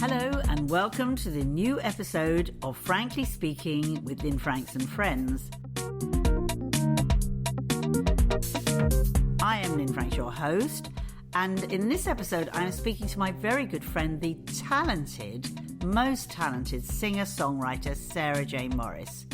Hello and welcome to the new episode of Frankly Speaking with Lynne Franks and Friends. I am Lynne Franks, your host, and in this episode I am speaking to my very good friend, the most talented singer-songwriter Sarah Jane Morris.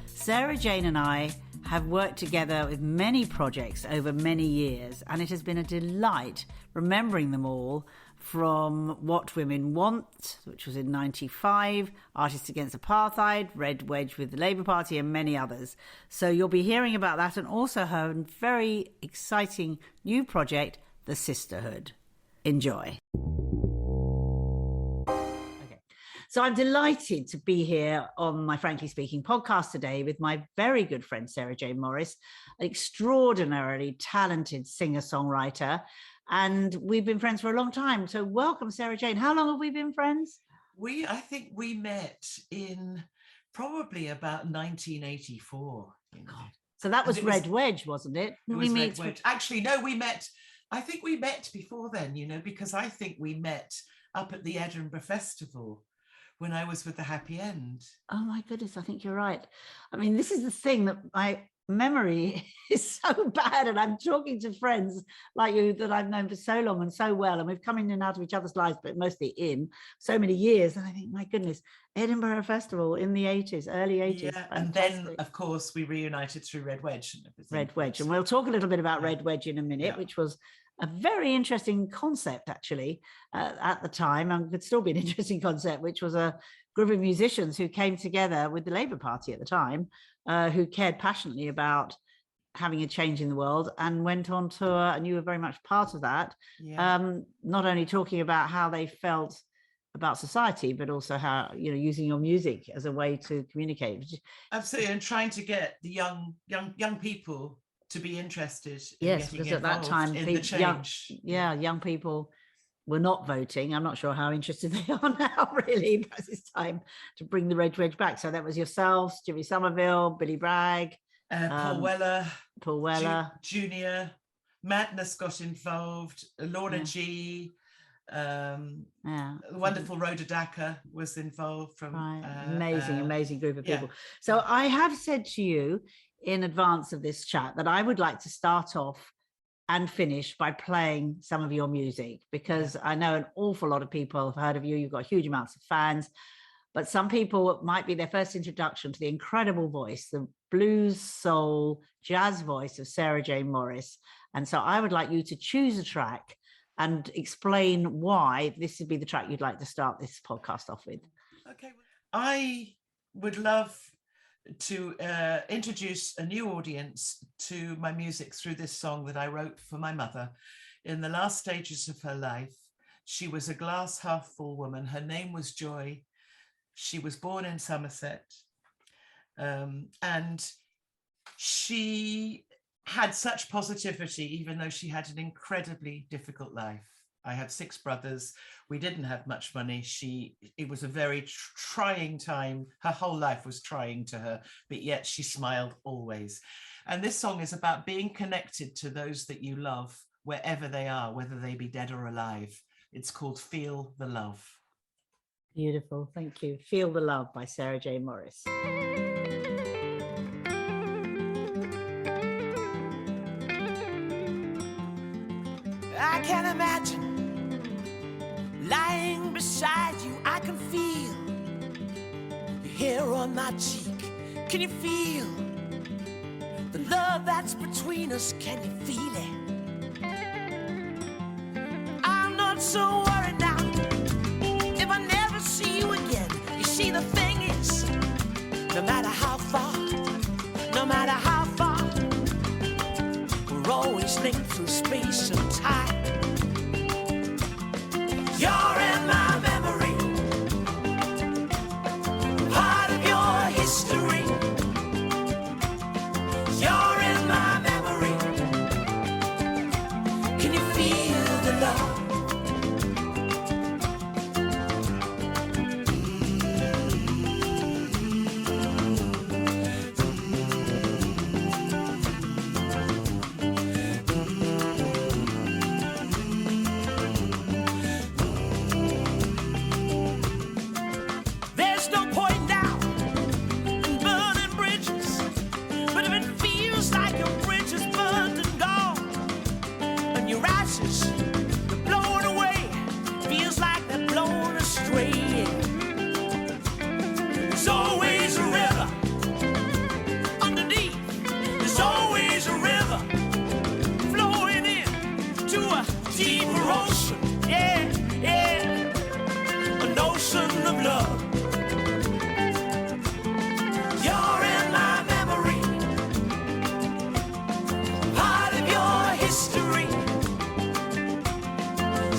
Sarah Jane and I have worked together with many projects over many years, and it has been a delight remembering them all, from What Women Want, which was in 95, Artists Against Apartheid, Red Wedge with the Labour Party, and many others. So you'll be hearing about that, and also her very exciting new project, The Sisterhood. Enjoy. So I'm delighted to be here on my Frankly Speaking podcast today with my very good friend, Sarah Jane Morris, an extraordinarily talented singer-songwriter. And we've been friends for a long time. So welcome, Sarah Jane. How long have we been friends? I think we met in probably about 1984. So that was Red Wedge, wasn't it? It was Red Wedge. Actually, no, I think we met before then, because I think we met up at the Edinburgh Festival when I was with the Happy End. Oh my goodness, I think you're right. I mean, this is the thing, that my memory is so bad, and I'm talking to friends like you that I've known for so long and so well, and we've come in and out of each other's lives, but mostly in so many years. And I think, my goodness, Edinburgh Festival in the 80s, early 80s. Yeah, and then, of course, we reunited through Red Wedge. Red Wedge, and we'll talk a little bit about Red Wedge in a minute, which was a very interesting concept, actually, at the time, and could still be an interesting concept, which was a group of musicians who came together with the Labour Party at the time, who cared passionately about having a change in the world, and went on tour, and you were very much part of that, not only talking about how they felt about society, but also how, using your music as a way to communicate. Absolutely, and trying to get the young people to be interested in yes, because at that time, young people were not voting. I'm not sure how interested they are now, really, because it's time to bring the Red Wedge back. So that was yourselves, Jimmy Somerville, Billy Bragg, Paul Weller, Junior, Madness got involved, Lorna G, the wonderful Rhoda Dakar was involved from amazing group of people. So I have said to you in advance of this chat that I would like to start off and finish by playing some of your music, because I know an awful lot of people have heard of you. You've got huge amounts of fans, but some people, it might be their first introduction to the incredible voice, the blues, soul, jazz voice of Sarah Jane Morris. And so I would like you to choose a track and explain why this would be the track you'd like to start this podcast off with. Okay, I would love to introduce a new audience to my music through this song that I wrote for my mother in the last stages of her life. She was a glass half full woman. Her name was Joy. She was born in Somerset, and she had such positivity, even though she had an incredibly difficult life. I have 6 brothers. We didn't have much money. It was a very trying time. Her whole life was trying to her, but yet she smiled always. And this song is about being connected to those that you love, wherever they are, whether they be dead or alive. It's called Feel the Love. Beautiful. Thank you. Feel the Love by Sarah Jane Morris. I can imagine lying beside you. I can feel your hair on my cheek. Can you feel the love that's between us? Can you feel it? I'm not so worried now if I never see you again. You see, the thing is, no matter how far, we're always linked through space and time. You're in my memory, part of your history. You're in my memory. Can you feel the love? chances. They're blown away, feels like they're blown astray. There's always a river underneath. There's always a river flowing in to a deeper ocean. Yeah, yeah, an ocean of love. You're in my memory, part of your history.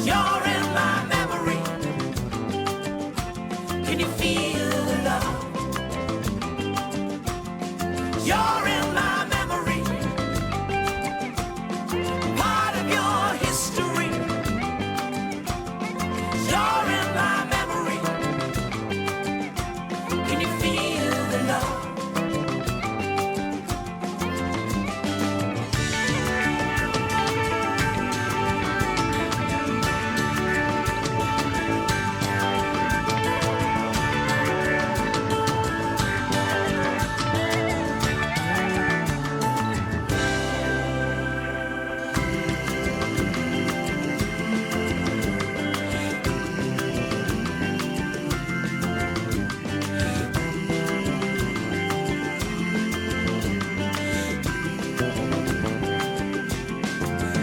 You're in my memory. Can you feel the love? You're in my memory, part of your history. You're in my memory. Can you feel the love?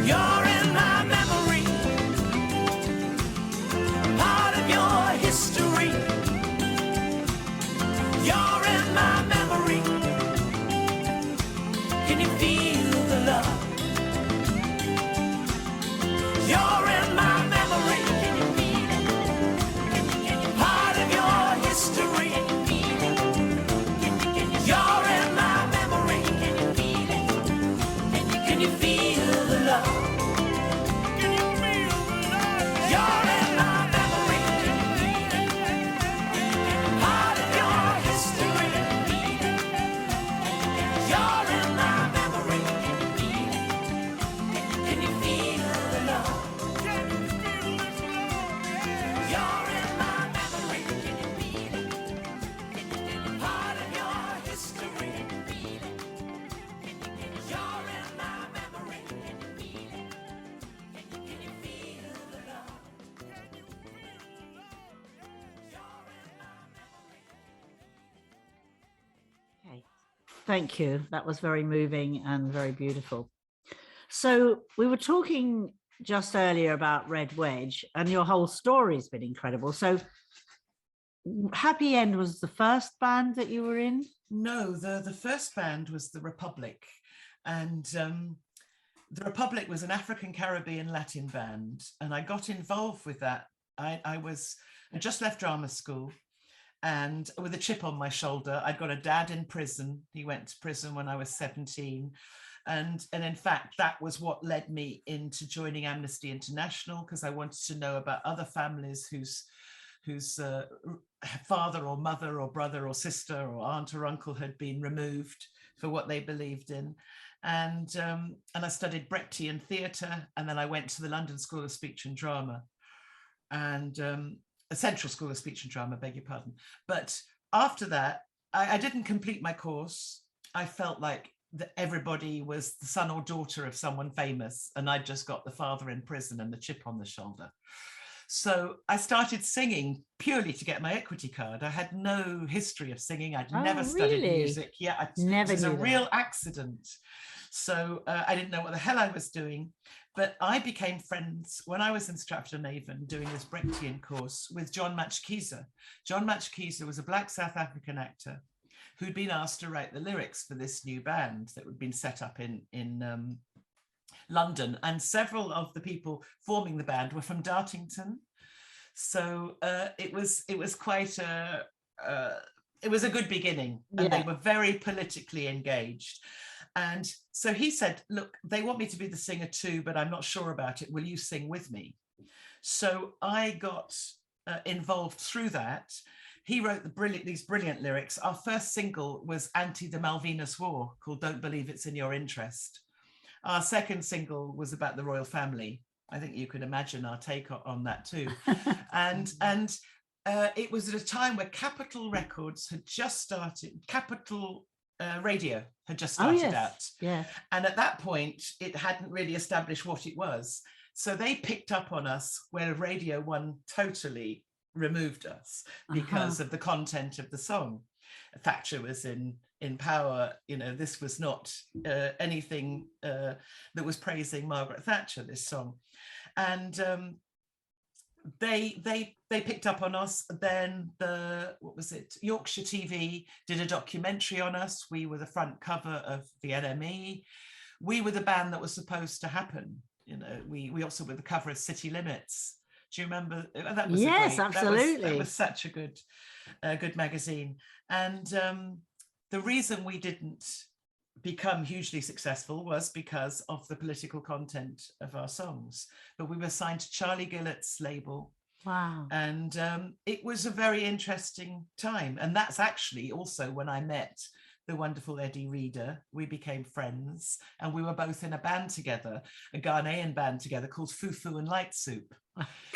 You're in my memory, part of your history. You're in my memory. Can you feel the love? You're in my memory. Can you feel it? Part of your history. You're in my memory. Can you feel it? Can you feel the love? Can you feel the love? You're in my memory. Part of your history. You're in my memory. Can you feel the love? Can you feel this love? You're in my memory. Can you feel it? Part of your history. You're in my memory. Can you feel it? Can you feel the love? Can you feel the love? You're in my memory. Okay. Thank you. That was very moving and very beautiful. So we were talking just earlier about Red Wedge, and your whole story's been incredible. So Happy End was the first band that you were in? No, the first band was the Republic, and the Republic was an African Caribbean Latin band, and I got involved with that. I just left drama school, and with a chip on my shoulder. I'd got a dad in prison. He went to prison when I was 17. And in fact, that was what led me into joining Amnesty International, because I wanted to know about other families whose father or mother or brother or sister or aunt or uncle had been removed for what they believed in. And I studied Brechtian theatre, and then I went to the London School of Speech and Drama, and a Central School of Speech and Drama, beg your pardon. But after that, I didn't complete my course. I felt like that everybody was the son or daughter of someone famous, and I'd just got the father in prison and the chip on the shoulder. So I started singing purely to get my equity card. I had no history of singing. I'd never studied music. Yeah, it was a real accident. So I didn't know what the hell I was doing. But I became friends when I was in Stratford-on-Avon doing this Brechtian course with John Matshikiza. John Matshikiza was a Black South African actor who'd been asked to write the lyrics for this new band that had been set up in London, and several of the people forming the band were from Dartington. So it was quite it was a good beginning, and they were very politically engaged. And so he said, look, they want me to be the singer too, but I'm not sure about it. Will you sing with me? So I got involved through that. He wrote these brilliant lyrics. Our first single was anti the Malvinas War, called Don't Believe It's in Your Interest. Our second single was about the royal family. I think you can imagine our take on that too. and it was at a time where Capitol Records had just started, Capitol Radio had just started out. Yeah. And at that point, it hadn't really established what it was. So they picked up on us where Radio 1 totally removed us because of the content of the song. Thatcher was in power. This was not anything that was praising Margaret Thatcher, this song. And they picked up on us. Then Yorkshire TV did a documentary on us. We were the front cover of the NME. We were the band that was supposed to happen. We also were the cover of City Limits. Do you remember? That was absolutely. That was such a good magazine. And the reason we didn't become hugely successful was because of the political content of our songs. But we were signed to Charlie Gillett's label. Wow. And it was a very interesting time. And that's actually also when I met the wonderful Eddie Reader. We became friends, and we were both in a band together, a Ghanaian band together called Fufu and Light Soup.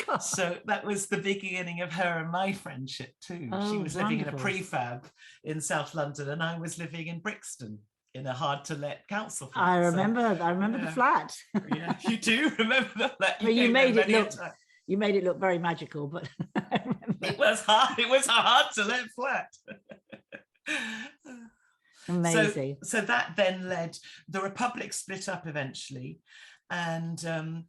Oh, so that was the beginning of her and my friendship too. She was living in a prefab in South London, and I was living in Brixton in a hard to let council flat. I remember the flat. Yeah, you do remember the flat. You made it look very magical, but it was hard. It was a hard to let flat. Amazing. So that then led, the Republic split up eventually, and 2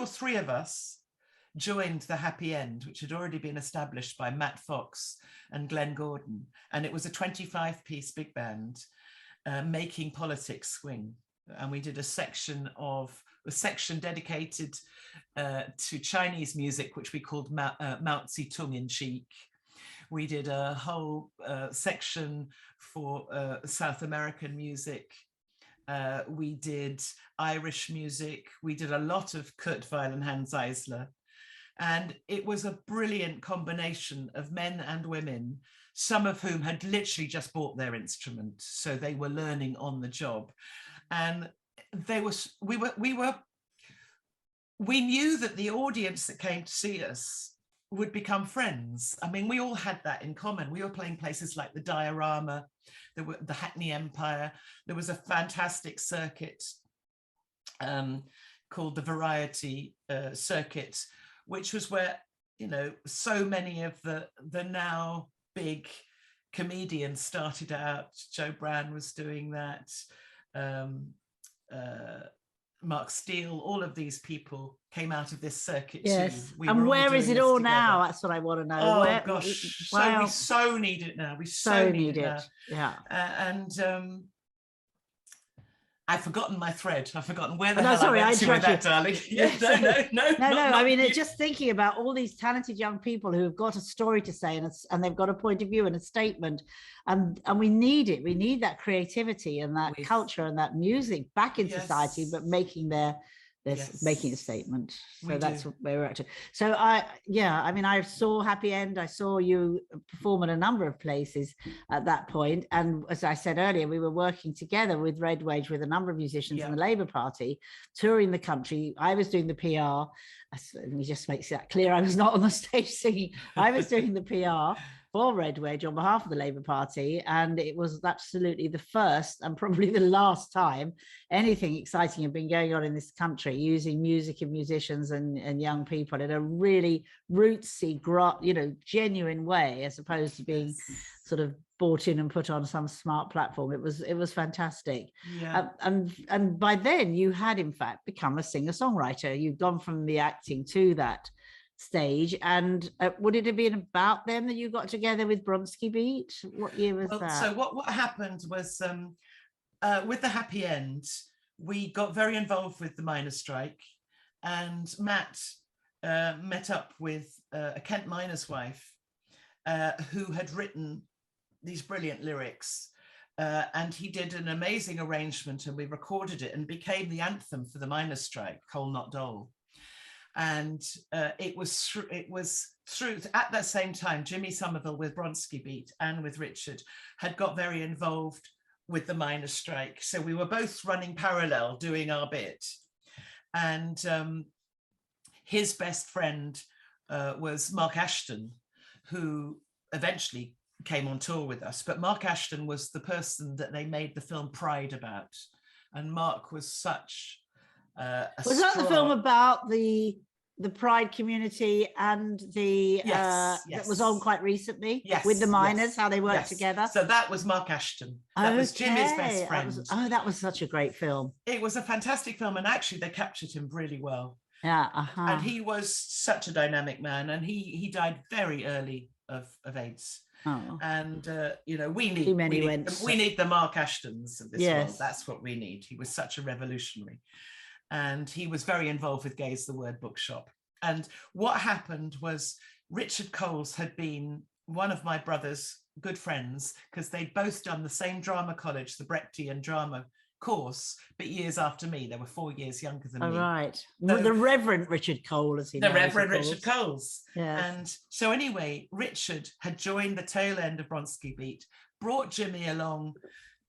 or 3 of us joined the Happy End, which had already been established by Matt Fox and Glenn Gordon, and it was a 25-piece big band making politics swing. And we did a section dedicated to Chinese music, which we called Mao Zedong in cheek. We did a whole section for South American music. We did Irish music. We did a lot of Kurt Weill and Hans Eisler. And it was a brilliant combination of men and women, some of whom had literally just bought their instrument. So they were learning on the job. And we knew that the audience that came to see us would become friends. I mean, we all had that in common. We were playing places like the Diorama, the Hackney Empire. There was a fantastic circuit called the Variety Circuit, which was where, so many of the now big comedians started out. Joe Brand was doing that. Mark Steele, all of these people came out of this circuit yes. too. And where is it all now? That's what I want to know. Oh gosh, we so need it now. We so need it now. Yeah. I've forgotten my thread. I've forgotten where the hell I went to with that, darling. No. I mean, it's just thinking about all these talented young people who have got a story to say, and they've got a point of view and a statement, and we need it. We need that creativity and that culture and that music back in society, but making making a statement. So that's where we're at. So I saw Happy End. I saw you perform at a number of places at that point. And as I said earlier, we were working together with Red Wage with a number of musicians in the Labour Party, touring the country. I was doing the PR. Let me just make that clear. I was not on the stage singing. I was doing the PR for Red Wedge on behalf of the Labour Party, and it was absolutely the first and probably the last time anything exciting had been going on in this country, using music and musicians and young people in a really rootsy, genuine way, as opposed to being sort of bought in and put on some smart platform. It was fantastic. And by then you had in fact become a singer-songwriter. You'd gone from the acting to that stage, and would it have been about then that you got together with Bronski Beat? What year was that? So what happened was with the Happy End, we got very involved with the miners' strike, and Matt met up with a Kent miner's wife who had written these brilliant lyrics, and he did an amazing arrangement, and we recorded it and became the anthem for the miners' strike, Coal Not Dole. And it was through at that same time, Jimmy Somerville with Bronski Beat and with Richard had got very involved with the miners' strike. So we were both running parallel, doing our bit. And his best friend was Mark Ashton, who eventually came on tour with us. But Mark Ashton was the person that they made the film Pride about. And Mark was such Was that the film about the Pride community and the that was on quite recently? Yes, with the miners, how they worked together. So that was Mark Ashton. That was Jimmy's best friend. That was such a great film. It was a fantastic film, and actually they captured him really well. Yeah, and he was such a dynamic man, and he died very early of AIDS. Oh. And you know, we need the Mark Ashtons of this world. That's what we need. He was such a revolutionary, and he was very involved with Gaze the Word Bookshop. And what happened was Richard Coles had been one of my brother's good friends, because they'd both done the same drama college, the Brechtian drama course, but years after me. They were 4 years younger than me. Right. So, the Reverend Richard Cole, as he knows. The Reverend Richard Coles. Yeah. And so anyway, Richard had joined the tail end of Bronski Beat, brought Jimmy along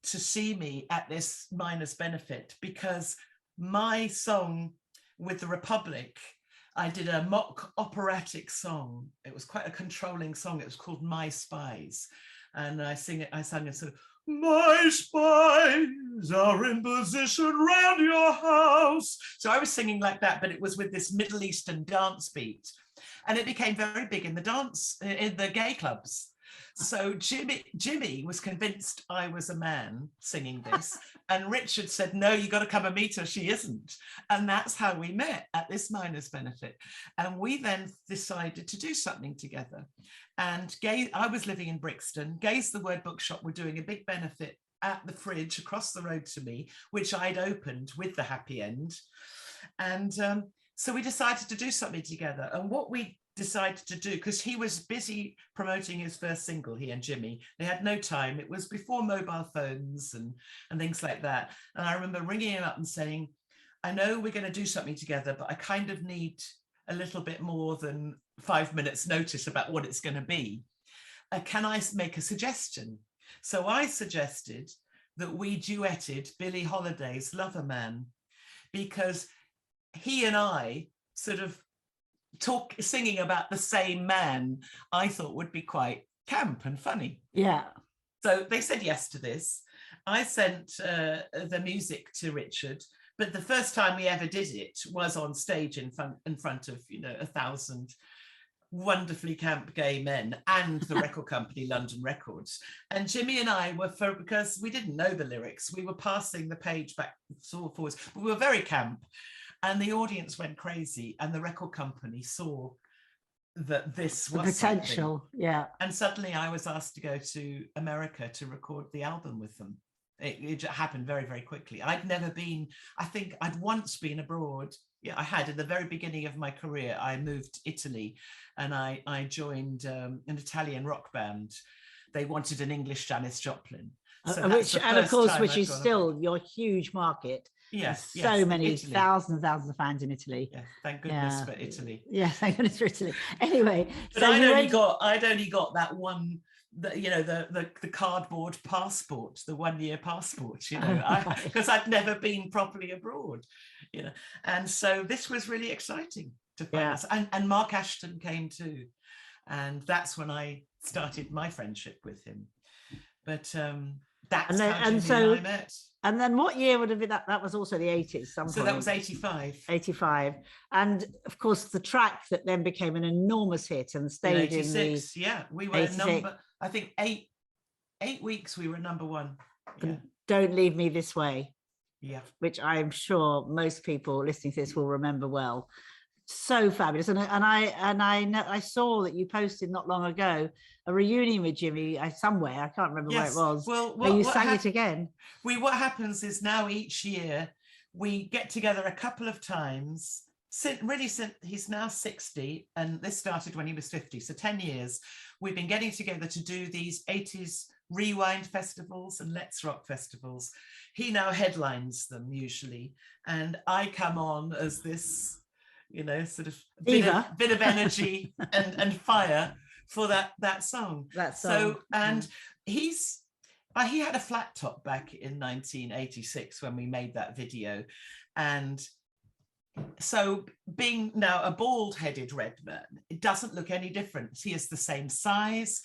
to see me at this miners' benefit, because my song with the Republic, I did a mock operatic song. It was quite a controlling song. It was called My Spies. And I sang a sort of, my spies are in position round your house. So I was singing like that, but it was with this Middle Eastern dance beat. And it became very big in the gay clubs. So Jimmy was convinced I was a man singing this. And Richard said, no, you got to come and meet her. She isn't. And that's how we met at this miners' benefit. And we then decided to do something together. And I was living in Brixton. Gaze the Word Bookshop were doing a big benefit at the Fridge across the road to me, which I'd opened with the Happy End. And so we decided to do something together. And what we decided to do, because he was busy promoting his first single, he and Jimmy, they had no time. It was before mobile phones and things like that. And I remember ringing him up and saying, I know we're going to do something together, but I kind of need a little bit more than 5 minutes notice about what it's going to be. Can I make a suggestion? So I suggested that we duetted Billie Holiday's Lover Man, because he and I sort of singing about the same man, I thought would be quite camp and funny. Yeah. So they said yes to this. I sent the music to Richard, but the first time we ever did it was on stage in front of 1,000 wonderfully camp gay men and the record company London Records. And Jimmy and I because we didn't know the lyrics, we were passing the page back forwards, but we were very camp. And the audience went crazy, and the record company saw that this was the potential, something. Yeah. And suddenly I was asked to go to America to record the album with them. It happened very, very quickly. I'd never been, I think I'd once been abroad. Yeah, I had. In the very beginning of my career, I moved to Italy, and I joined an Italian rock band. They wanted an English Janis Joplin. So and of course, which is still your huge market. Yes, so many thousands of fans in Italy. Yeah, thank goodness for Italy. Yeah, thank goodness for Italy. Anyway, but so I'd only got that one, the cardboard passport, the 1 year passport, because I'd never been properly abroad, and so this was really exciting to find us. And Mark Ashton came too, and that's when I started my friendship with him. But that's how Jimmy and I met. And then what year would have been that? That was also the 80s. So that was 85. 85. And of course, the track that then became an enormous hit and stayed in 86. We were number, I think 8 weeks we were number one. Yeah. Don't Leave Me This Way. Yeah. Which I'm sure most people listening to this will remember well. So fabulous. And I saw that you posted not long ago a reunion with Jimmy somewhere. I can't remember where it was. Well, you sang it again. What happens is now each year we get together a couple of times. Since he's now 60, and this started when he was 50, so 10 years. We've been getting together to do these 80s rewind festivals and Let's Rock festivals. He now headlines them usually, and I come on as this sort of bit of energy and fire for that song. So, and he had a flat top back in 1986 when we made that video. And so being now a bald-headed red man, it doesn't look any different. He is the same size,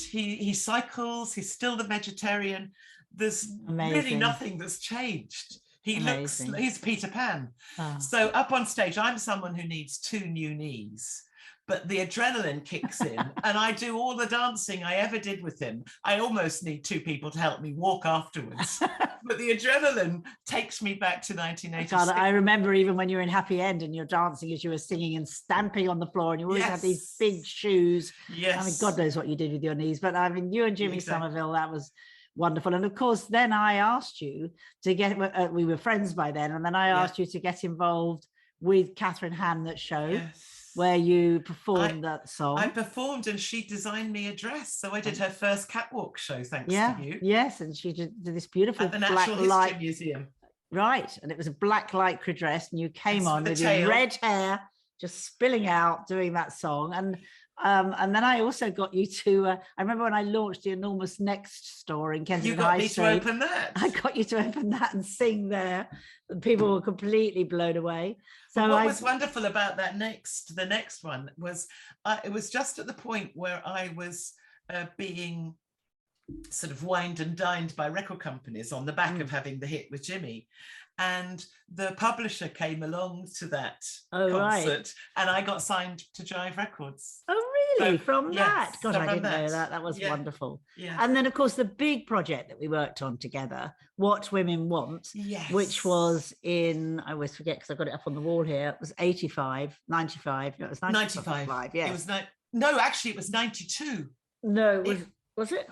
he cycles, he's still the vegetarian. There's really nothing that's changed. Amazing. He's Peter Pan. Oh. So up on stage, I'm someone who needs 2 new knees, but the adrenaline kicks in and I do all the dancing I ever did with him. I almost need 2 people to help me walk afterwards. But the adrenaline takes me back to 1986. God, I remember even when you were in Happy End and you're dancing as you were singing and stamping on the floor, and you always had these big shoes. Yes. I mean, God knows what you did with your knees, but I mean, you and Jimmy Somerville, that was wonderful. And of course, then I asked you to get, we were friends by then, and then I asked you to get involved with Catherine Hamnett's show, where you performed that song. I performed and she designed me a dress. So I did her first catwalk show, thanks to you. Yes, and she did this beautiful at the Natural History Museum. Right, and it was a black lycra dress, and you came on with your red hair just spilling out doing that song. And then I also got you to, I remember when I launched the enormous Next store in Kensington High Street. You got me to open that. I got you to open that and sing there. People were completely blown away. So what was wonderful about that the next one was, it was just at the point where I was being sort of wined and dined by record companies on the back of having the hit with Jimmy. And the publisher came along to that concert, and I got signed to Jive Records. Oh, really? So, from that? God, I didn't know that. That was wonderful. Yeah. And then, of course, the big project that we worked on together, What Women Want, which was in, I always forget because I got it up on the wall here, it was 95. No, it was 95. Yeah. It was no, actually, it was 92. No, was it?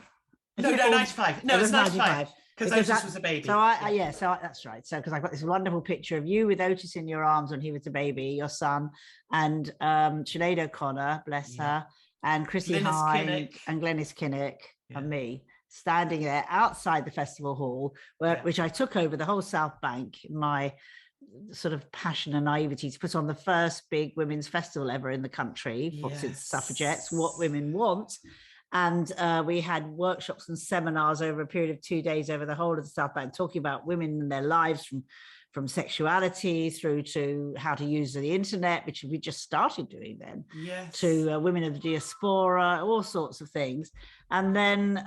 No, 95. No, it was 95. Because Otis was a baby. So that's right. So because I've got this wonderful picture of you with Otis in your arms when he was a baby, your son, and Sinead O'Connor, bless her, and Chrissy Hine and Glenys Kinnock and me standing there outside the festival hall, which I took over the whole South Bank, my sort of passion and naivety to put on the first big women's festival ever in the country, since suffragettes, What Women Want. And we had workshops and seminars over a period of 2 days over the whole of the South Bank, talking about women and their lives from sexuality through to how to use the internet, which we just started doing then, to women of the diaspora, all sorts of things. And then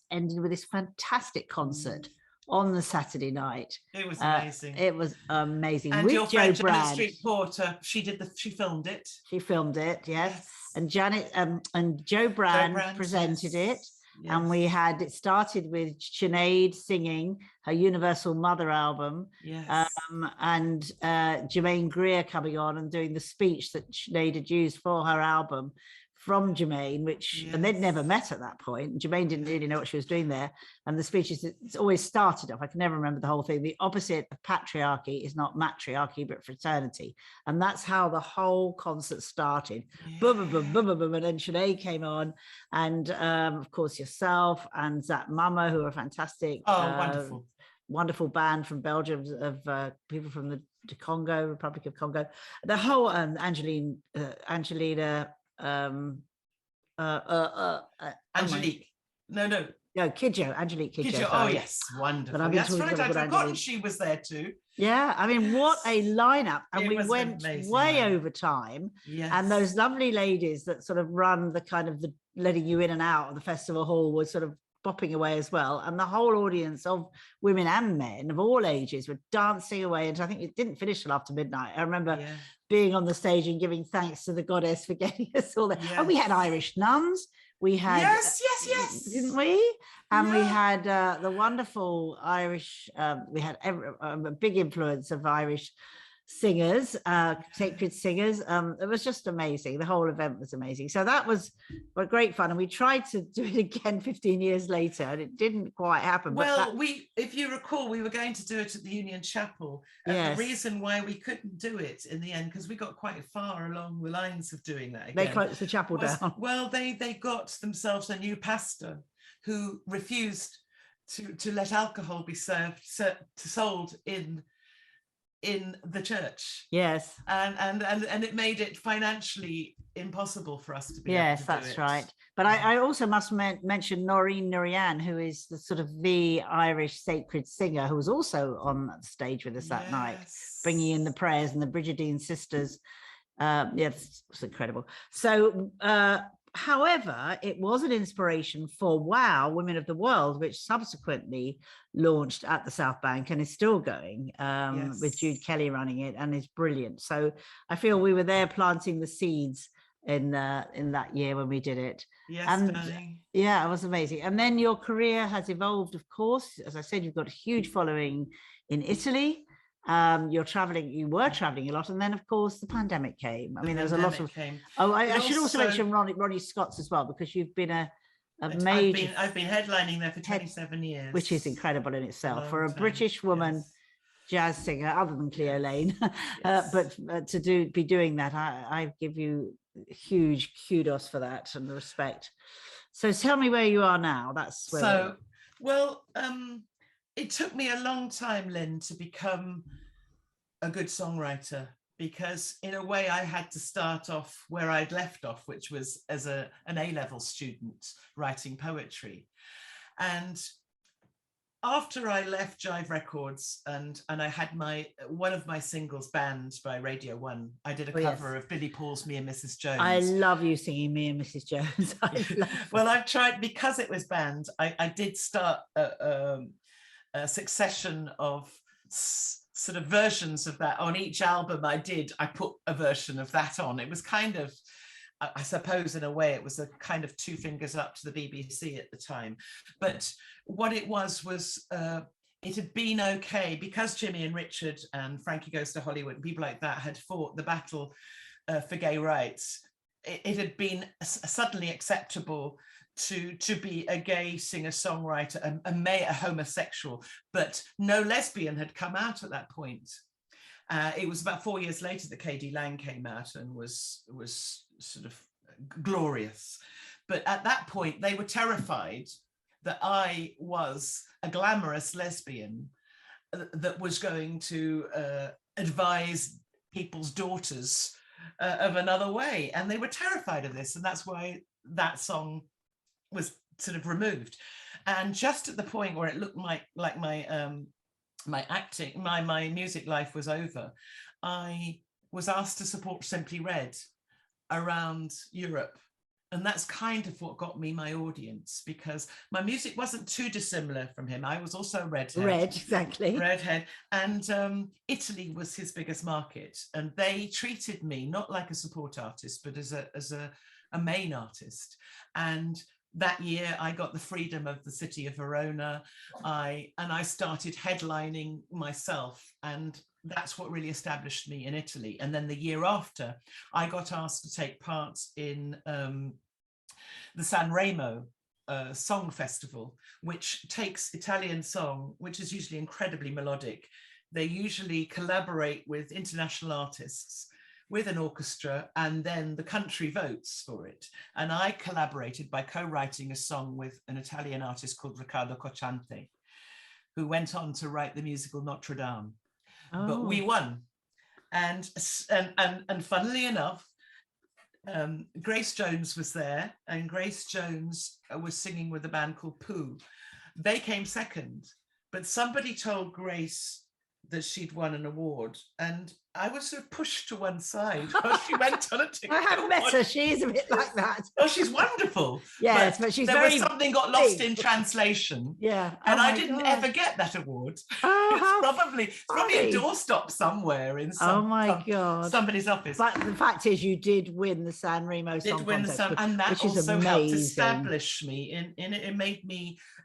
ended with this fantastic concert on the Saturday night. It was amazing. It was amazing. And with your Jo friend Brand. Janet Street Porter, she filmed it. She filmed it, yes. And Janet and Jo Brand presented it. Yes. And it started with Sinead singing her Universal Mother album. Yes. And Jermaine Greer coming on and doing the speech that Sinead had used for her album from Jermaine, and they'd never met at that point. Jermaine didn't really know what she was doing there. And the speeches, it's always started off, I can never remember the whole thing. The opposite of patriarchy is not matriarchy, but fraternity. And that's how the whole concert started. Boom, boom, boom, boom, boom, boom. And then Sinead came on. And of course, yourself and Zap Mama, who are fantastic. Oh, wonderful. Wonderful band from Belgium of people from the Republic of Congo. The whole Angelina Angelique. Angelique Kidjo. Oh yes, wonderful. That's right. I'd forgotten she was there too. Yeah, I mean, what a lineup. And we went way over time. Yes. And those lovely ladies that sort of run the kind of the letting you in and out of the festival hall were sort of bopping away as well. And the whole audience of women and men of all ages were dancing away. And I think it didn't finish till after midnight. I remember being on the stage and giving thanks to the goddess for getting us all there. And we had Irish nuns. We had didn't we? And we had the wonderful Irish. We had a big influence of Irish singers, sacred singers. It was just amazing. The whole event was amazing. So that was great fun, and we tried to do it again 15 years later, and it didn't quite happen. Well, if you recall, we were going to do it at the Union Chapel, and the reason why we couldn't do it in the end, because we got quite far along the lines of doing that again. They closed the chapel down. Well, they got themselves a new pastor who refused to let alcohol be sold in the church. Yes. And it made it financially impossible for us to be able to do it. Yes, that's right. But I also must mention Noreen Nurian, who is the sort of the Irish sacred singer, who was also on that stage with us that night, bringing in the prayers, and the Brigidine sisters. It's incredible. So However, it was an inspiration for WOW, Women of the World, which subsequently launched at the South Bank and is still going, with Jude Kelly running it, and is brilliant. So I feel we were there planting the seeds in that year when we did it. Yes, and darling. yeah, it was amazing. And then your career has evolved, of course. As I said, you've got a huge following in Italy. You were traveling a lot, and then of course the pandemic came. I mean, there was a lot of I should also mention Ronnie Scott's as well, because you've been a major. I've been headlining there for 27 years, which is incredible in itself for a British woman jazz singer, other than Cleo Lane. But to be doing that, I give you huge kudos for that and respect. So tell me where you are now. That's where it took me a long time, Lynne, to become a good songwriter, because in a way I had to start off where I'd left off, which was as an A-level student writing poetry. And after I left Jive Records and I had one of my singles banned by Radio 1, I did a cover of Billy Paul's Me and Mrs. Jones. I love you singing Me and Mrs. Jones. Well, I've tried, because it was banned, I did start a succession of sort of versions of that. On each album I put a version of that on. It was kind of, I suppose in a way it was a kind of two fingers up to the BBC at the time. But what it was it had been okay, because Jimmy and Richard and Frankie Goes to Hollywood and people like that had fought the battle for gay rights. It had been suddenly acceptable to be a gay singer-songwriter, a homosexual, but no lesbian had come out at that point. It was about 4 years later that K.D. Lang came out and was sort of glorious. But at that point, they were terrified that I was a glamorous lesbian that was going to advise people's daughters of another way. And they were terrified of this. And that's why that song was sort of removed. And just at the point where it looked like my music life was over, I was asked to support Simply Red around Europe. And that's kind of what got me my audience, because my music wasn't too dissimilar from him. I was also a redhead. Red, exactly. Redhead. And Italy was his biggest market. And they treated me not like a support artist, but as a main artist. And that year I got the freedom of the city of Verona. I started headlining myself, and that's what really established me in Italy. And then the year after, I got asked to take part in the Sanremo Song Festival, which takes Italian song, which is usually incredibly melodic. They usually collaborate with international artists, with an orchestra, and then the country votes for it. And I collaborated by co-writing a song with an Italian artist called Riccardo Cocciante, who went on to write the musical Notre Dame. Oh. But we won. And funnily enough, Grace Jones was there, and Grace Jones was singing with a band called Pooh. They came second, but somebody told Grace that she'd won an award, and I was sort of pushed to one side while she went on a ticket. I haven't met her. She's a bit like that. Oh, she's wonderful. Yes, but she's there very was something got lost in translation. Yeah, and I didn't ever get that award. It's probably a doorstop somewhere in somebody's office. But the fact is, you did win the Sanremo Song Contest, and that which is also amazing. helped establish me in it.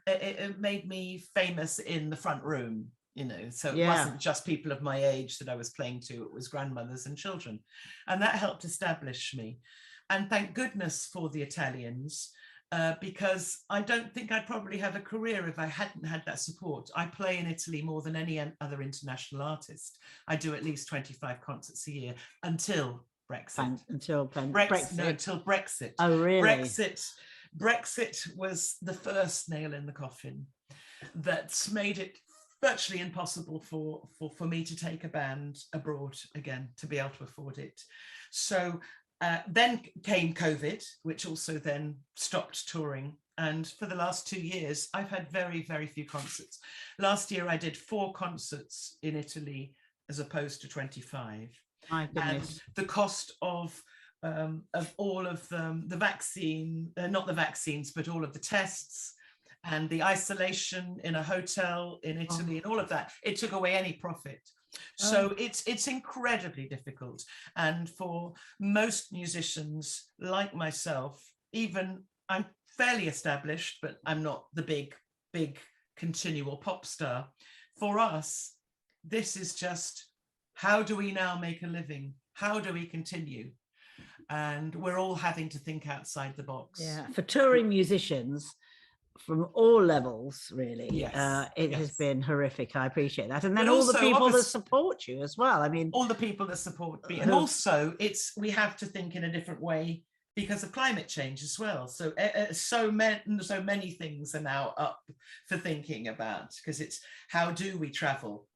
It made me famous in the front room. So it wasn't just people of my age that I was playing to, it was grandmothers and children. And that helped establish me. And thank goodness for the Italians, because I don't think I'd probably have a career if I hadn't had that support. I play in Italy more than any other international artist. I do at least 25 concerts a year until Brexit. Until Brexit. Oh, really? Brexit was the first nail in the coffin that's made it virtually impossible for me to take a band abroad again, to be able to afford it. So then came COVID, which also then stopped touring. And for the last 2 years, I've had very, very few concerts. Last year, I did 4 concerts in Italy as opposed to 25. My goodness. And the cost of of all of the vaccine, not the vaccines, but all of the tests and the isolation in a hotel in Italy and all of that. It took away any profit. So it's incredibly difficult. And for most musicians like myself, even I'm fairly established, but I'm not the big continual pop star. For us, this is just, how do we now make a living? How do we continue? And we're all having to think outside the box. Yeah, for touring musicians from all levels, really, yes, it yes. has been horrific. I appreciate that. And then But all the also, people that support you as well. I mean, all the people that support me. And also, we have to think in a different way because of climate change as well. So so many things are now up for thinking about, because it's, how do we travel?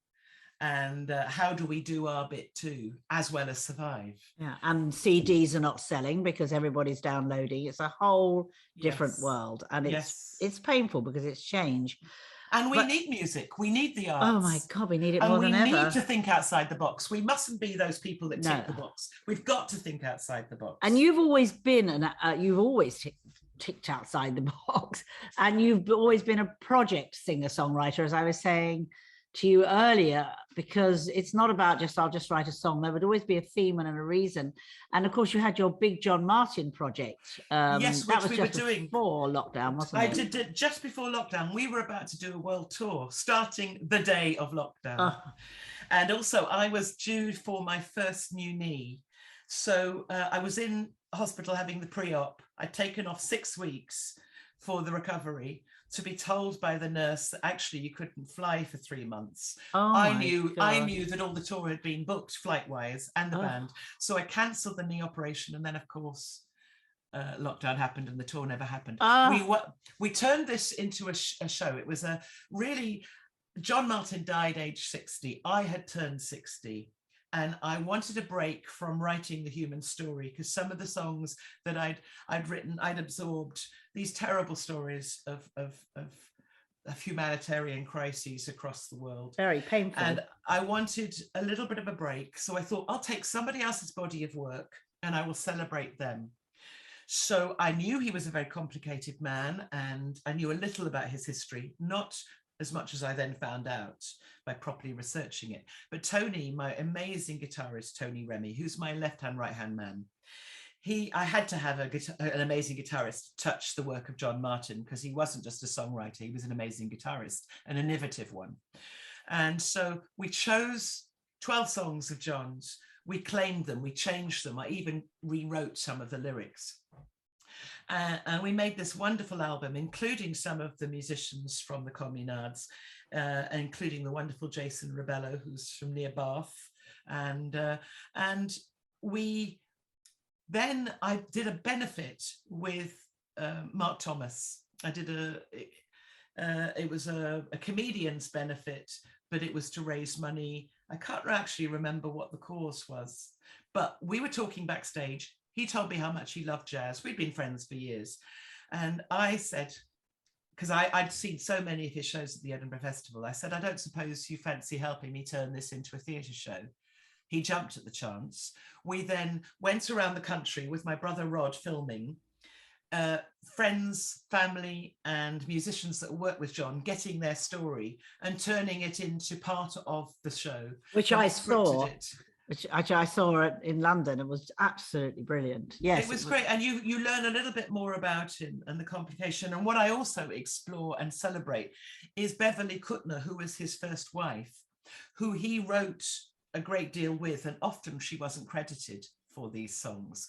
And how do we do our bit too, as well as survive? Yeah, and CDs are not selling because everybody's downloading. It's a whole different world, and it's painful because it's change. And we need music. We need the arts. Oh my God, we need it more than ever. And we need to think outside the box. We mustn't be those people that tick the box. We've got to think outside the box. And you've always been, you've always ticked outside the box, and you've always been a project singer-songwriter, as I was saying to you earlier, because it's not about just, I'll just write a song. There would always be a theme and a reason. And of course you had your big John Martin project. Yes, that was we just were doing before lockdown, wasn't it? I did it just before lockdown. We were about to do a world tour starting the day of lockdown. And also I was due for my first new knee. So I was in hospital having the pre-op. I'd taken off 6 weeks for the recovery, to be told by the nurse that actually you couldn't fly for 3 months. I knew that all the tour had been booked flight-wise and the band. So I cancelled the knee operation, and then of course lockdown happened and the tour never happened. We turned this into a show. It was a really, John Martin died age 60. I had turned 60. And I wanted a break from writing the human story, because some of the songs that I'd written, I'd absorbed these terrible stories of humanitarian crises across the world. Very painful. And I wanted a little bit of a break. So I thought, I'll take somebody else's body of work and I will celebrate them. So I knew he was a very complicated man, and I knew a little about his history, not as much as I then found out by properly researching it. But Tony, my amazing guitarist, Tony Remy, who's my left-hand, right-hand man, I had to have an amazing guitarist touch the work of John Martin, because he wasn't just a songwriter, he was an amazing guitarist, an innovative one. And so we chose 12 songs of John's, we claimed them, we changed them, I even rewrote some of the lyrics. And we made this wonderful album, including some of the musicians from the Communards, including the wonderful Jason Rebello, who's from near Bath. And I did a benefit with Mark Thomas. I did it was a comedian's benefit, but it was to raise money. I can't actually remember what the cause was, but we were talking backstage. He told me how much he loved jazz. We'd been friends for years. And I said, because I'd seen so many of his shows at the Edinburgh Festival, I said, I don't suppose you fancy helping me turn this into a theatre show. He jumped at the chance. We then went around the country with my brother Rod filming, friends, family, and musicians that work with John, getting their story and turning it into part of the show. Which I saw. Which I saw it in London. It was absolutely brilliant. Yes, it was great. And you learn a little bit more about him and the complication. And what I also explore and celebrate is Beverly Kuttner, who was his first wife, who he wrote a great deal with, and often she wasn't credited for these songs.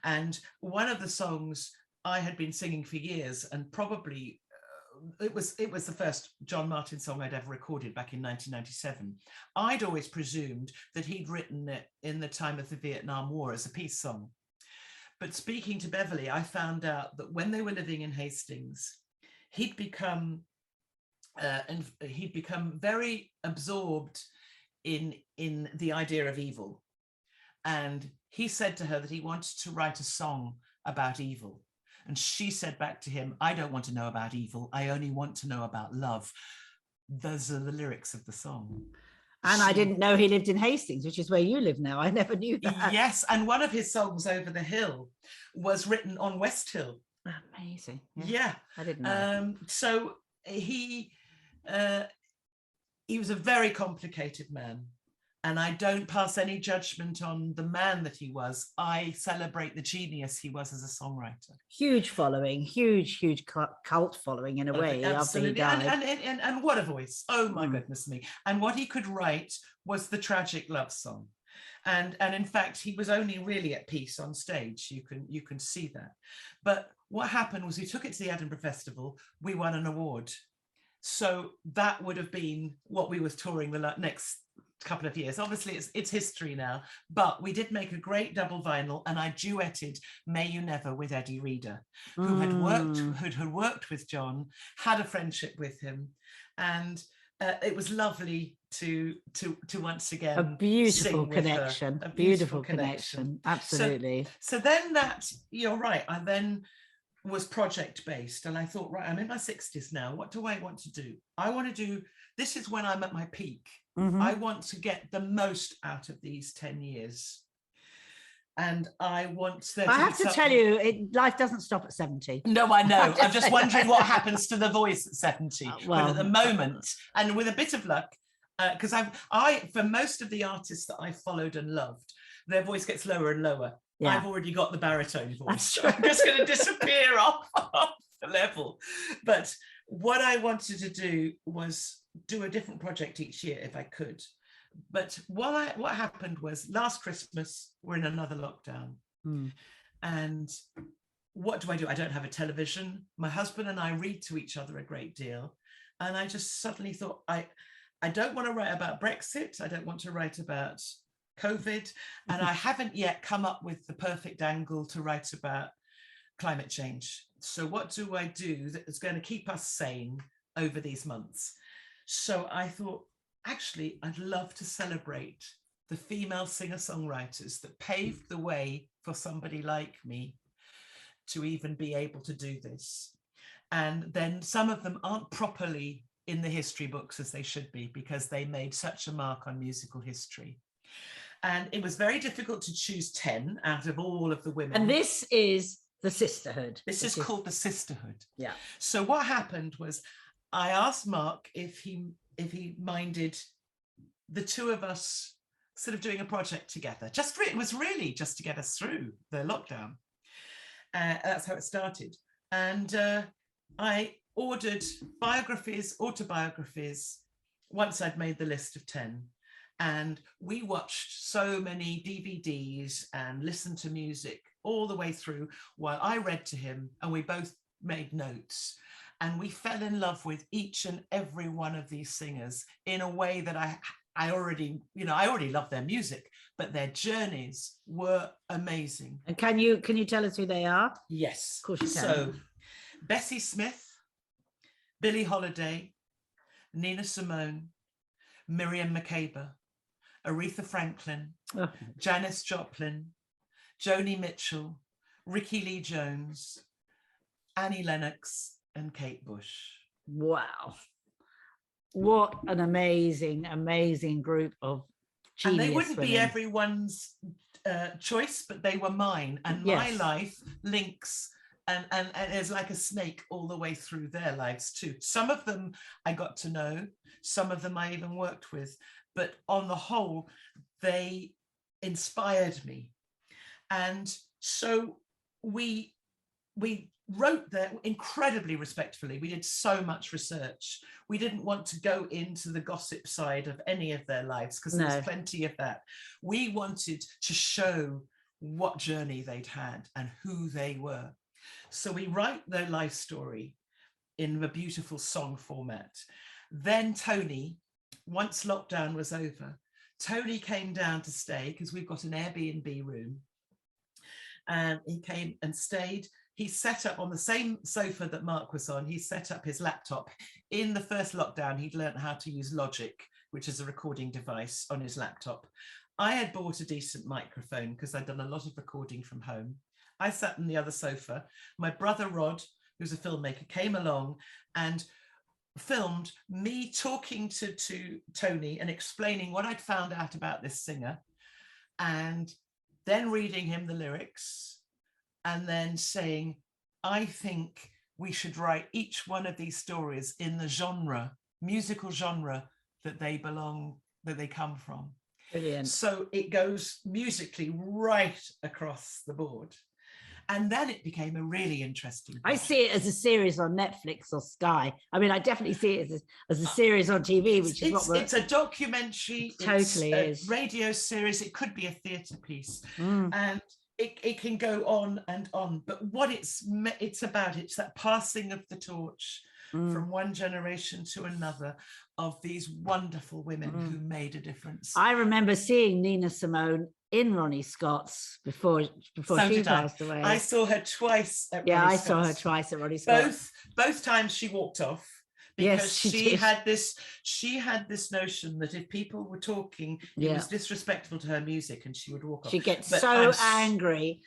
And one of the songs I had been singing for years, and probably it was the first John Martin song I'd ever recorded back in 1997. I'd always presumed that he'd written it in the time of the Vietnam War as a peace song. But speaking to Beverly, I found out that when they were living in Hastings, he'd become very absorbed in the idea of evil. And he said to her that he wanted to write a song about evil. And she said back to him, I don't want to know about evil. I only want to know about love. Those are the lyrics of the song. And I didn't know he lived in Hastings, which is where you live now. I never knew that. Yes, and one of his songs, Over the Hill, was written on West Hill. Amazing. Yeah. I didn't know. So he was a very complicated man. And I don't pass any judgment on the man that he was. I celebrate the genius he was as a songwriter. Huge following, huge cult following in a way. Absolutely. After he died. And what a voice. Oh my goodness me. And what he could write was the tragic love song. And in fact, he was only really at peace on stage. You can see that. But what happened was we took it to the Edinburgh Festival. We won an award. So that would have been what we was touring the next couple of years. Obviously it's history now, but we did make a great double vinyl, and I duetted May You Never with Eddie Reader, who had worked with John, had a friendship with him, and it was lovely to once again a beautiful connection. A beautiful connection. Absolutely. So then that, you're right, I then was project based, and I thought, right, I'm in my 60s now, what do I want to do? I want to do, this is when I'm at my peak. I want to get the most out of these 10 years. And I want there I have to tell you, life doesn't stop at 70. No, I know. I'm just wondering what happens to the voice at 70. Well, at the moment, and with a bit of luck, because for most of the artists that I followed and loved, their voice gets lower and lower. Yeah. I've already got the baritone voice. So I'm just going to disappear off the level. But what I wanted to do was do a different project each year if I could. But what happened was last Christmas, we're in another lockdown. And what do? I don't have a television. My husband and I read to each other a great deal. And I just suddenly thought, I don't want to write about Brexit. I don't want to write about COVID. And I haven't yet come up with the perfect angle to write about climate change. So what do I do that is going to keep us sane over these months? So I thought, actually, I'd love to celebrate the female singer-songwriters that paved the way for somebody like me to even be able to do this. And then some of them aren't properly in the history books as they should be, because they made such a mark on musical history. And it was very difficult to choose 10 out of all of the women. And this is the sisterhood. This is called the sisterhood. Yeah. So what happened was I asked Mark if he minded the two of us sort of doing a project together. It was really just to get us through the lockdown. That's how it started. And I ordered biographies, autobiographies, once I'd made the list of 10. And we watched so many DVDs and listened to music all the way through while I read to him, and we both made notes. And we fell in love with each and every one of these singers in a way that I already love their music, but their journeys were amazing. And can you tell us who they are? Yes. Of course you can. So Bessie Smith, Billie Holiday, Nina Simone, Miriam Makeba, Aretha Franklin, Janis Joplin, Joni Mitchell, Ricky Lee Jones, Annie Lennox, and Kate Bush. Wow. What an amazing, amazing group of genius. And they wouldn't women. be everyone's choice, but they were mine. And my life links and is like a snake all the way through their lives too. Some of them I got to know, some of them I even worked with, but on the whole, they inspired me. And so we wrote there incredibly respectfully. We did so much research. We didn't want to go into the gossip side of any of their lives, because there was plenty of that. We wanted to show what journey they'd had and who they were. So we write their life story in a beautiful song format. Then Tony, once lockdown was over, Tony came down to stay, because we've got an Airbnb room. And he came and stayed. He set up on the same sofa that Mark was on. He set up his laptop. In the first lockdown, he'd learned how to use Logic, which is a recording device, on his laptop. I had bought a decent microphone because I'd done a lot of recording from home. I sat on the other sofa. My brother Rod, who's a filmmaker, came along, and filmed me talking to Tony and explaining what I'd found out about this singer, and then reading him the lyrics, and then saying, I think we should write each one of these stories in the genre, musical genre that they come from. Brilliant. So it goes musically right across the board. And then it became a really interesting project. I see it as a series on Netflix or Sky. I mean, I definitely see it as a series on TV, which is what it's a documentary. Totally it's is. A radio series. It could be a theatre piece, and it can go on and on. But what it's about, it's that passing of the torch from one generation to another of these wonderful women who made a difference. I remember seeing Nina Simone in Ronnie Scott's before she passed away. I saw her twice at Ronnie Ronnie Scott's. Saw her twice at Ronnie Scott's. Both times she walked off, because she had this notion that if people were talking, it was disrespectful to her music, and she would walk off. She gets angry.